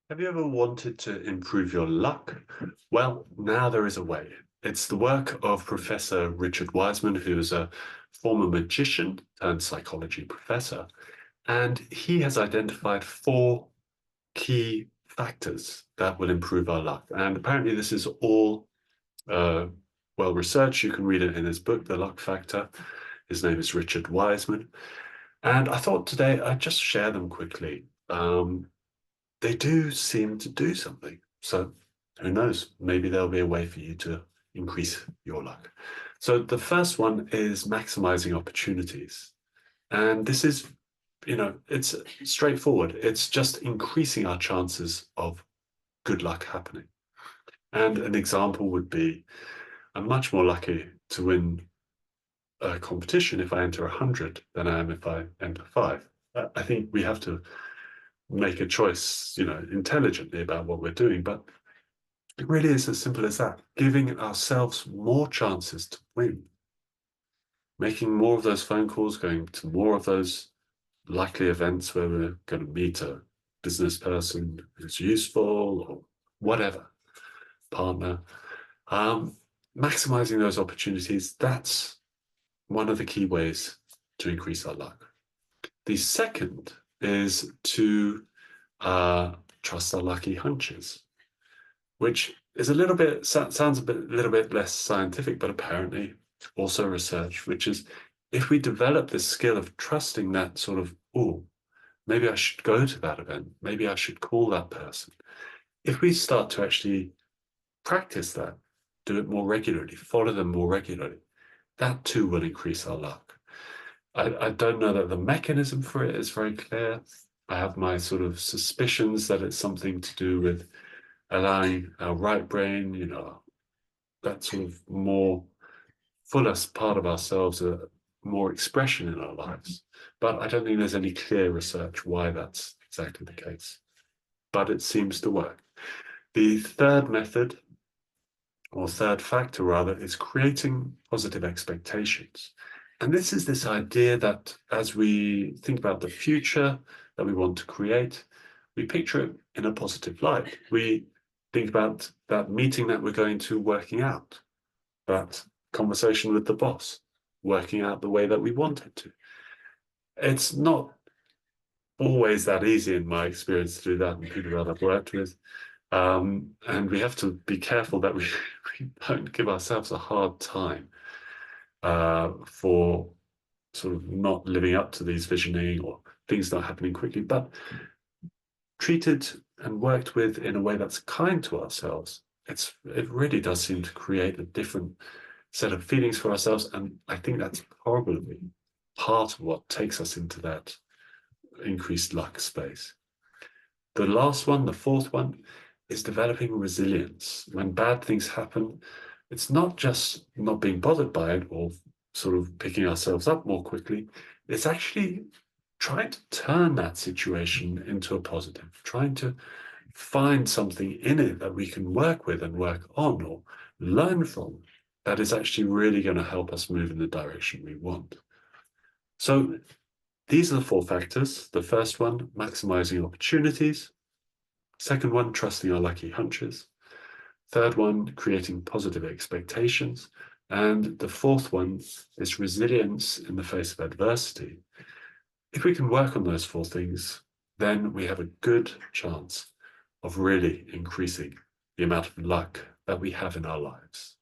Have you ever wanted to improve your luck? Well, now there is a way. It's the work of Professor Richard Wiseman, who is a former magician and psychology professor. And he has identified four key factors that will improve our luck. And apparently, this is all uh, well researched. You can read it in his book, The Luck Factor. His name is Richard Wiseman. And I thought today I'd just share them quickly. They do seem to do something. So who knows? Maybe there'll be a way for you to increase your luck. So the first one is maximizing opportunities. And this is, it's straightforward. It's just increasing our chances of good luck happening. And an example would be I'm much more lucky to win a competition if I enter 100 than I am if I enter five. I think we have to make a choice, intelligently about what we're doing. But it really is as simple as that, giving ourselves more chances to win, making more of those phone calls, going to more of those likely events where we're going to meet a business person who's useful or whatever, partner. Maximizing those opportunities, that's one of the key ways to increase our luck. The second is to trust our lucky hunches, which is a little bit sounds a little bit less scientific, but apparently also research, which is if we develop this skill of trusting that sort of, oh, maybe I should go to that event, maybe I should call that person. If we start to actually practice that, do it more regularly, follow them more regularly, that too will increase our luck. I don't know that the mechanism for it is very clear. I have my sort of suspicions that it's something to do with allowing our right brain, that sort of more fullest part of ourselves, more expression in our lives. But I don't think there's any clear research why that's exactly the case. But it seems to work. The third method, or third factor rather, is creating positive expectations. And this is this idea that as we think about the future that we want to create, we picture it in a positive light. We think about that meeting that we're going to working out, that conversation with the boss, working out the way that we want it to. It's not always that easy in my experience to do that and people that I've worked with. And we have to be careful that we don't give ourselves a hard time for sort of not living up to these visioning or things not happening quickly, but treated and worked with in a way that's kind to ourselves. It really does seem to create a different set of feelings for ourselves. And I think that's probably part of what takes us into that increased luck space. The last one, the fourth one, is developing resilience. When bad things happen, it's not just not being bothered by it or sort of picking ourselves up more quickly. It's actually trying to turn that situation into a positive, trying to find something in it that we can work with and work on or learn from that is actually really going to help us move in the direction we want. So these are the four factors. The first one, maximizing opportunities. Second one, trusting our lucky hunches. Third one, creating positive expectations. And the fourth one is resilience in the face of adversity. If we can work on those four things, then we have a good chance of really increasing the amount of luck that we have in our lives.